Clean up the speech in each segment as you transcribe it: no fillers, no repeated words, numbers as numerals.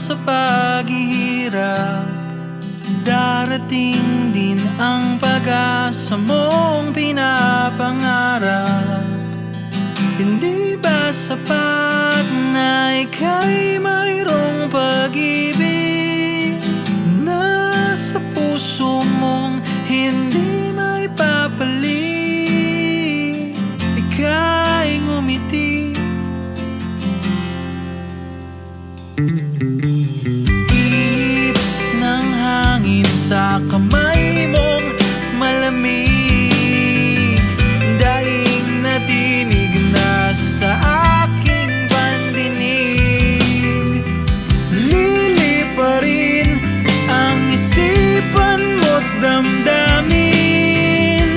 sa paghihirap, darating din ang pag-asa mong pinapangarap. Hindi ba sapat na ika'y mayroong pag-ibig na sa puso mong hindi may papalit? Ika'y ngumiti, ihip ng hangin sa kamay mong malamig, daing na tinig na sa aking pandinig. Liliparin ang isipan mo't damdamin,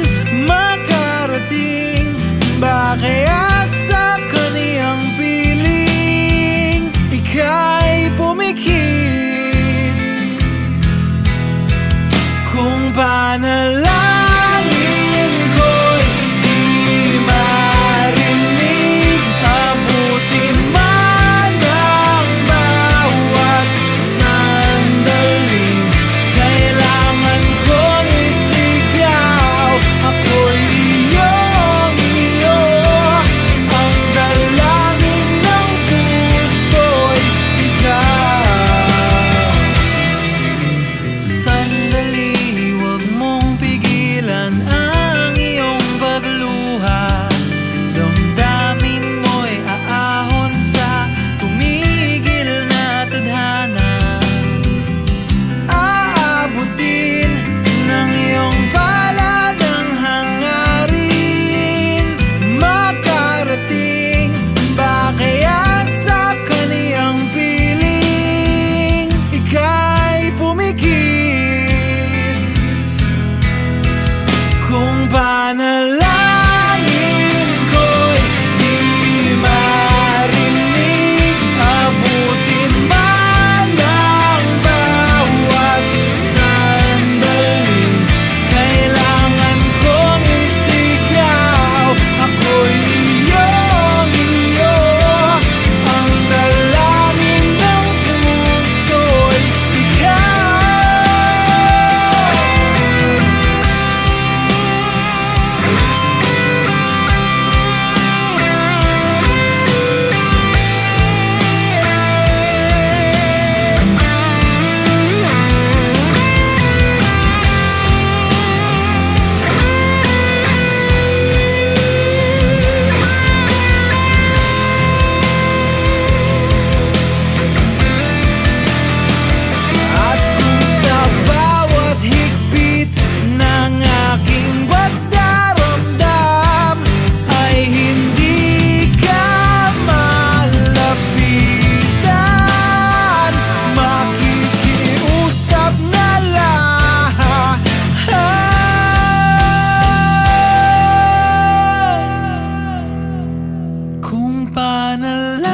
makarating ba kaya sa kaniyang piling? Ika'y pumikit kung panalangin ko'y di marinig. Abutin man ang bawat sandaling kailangan kong isigaw. Ako'y iyong-iyo, ang dalangin ng puso'y ikaw. Sandali, huwag mong pigilan ang iyong pagluha. Damdamin mo'y aahon sa tumigil na tadhana. Aabutin ng iyong palad ang hangarin, makarating ba kaya sa kaniyang piling? Ika'y pumikit kung panalangin ko'y di marinig. Abutin man ang bawat sandaling kailangan kong isigaw. Ako'y iyong-iyo, ang dalangin ng puso'y ikaw. At kung sa bawat higpit ng aking pagdaramdam ay hindi ka malapitan, makikiusap na lang. Kung panalangin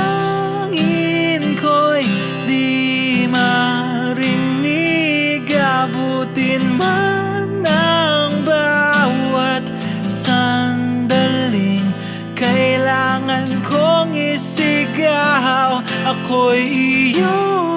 ko'y di marinig, abutin man ang bawat sandaling kailangan kong isigaw. Ako'y iyo.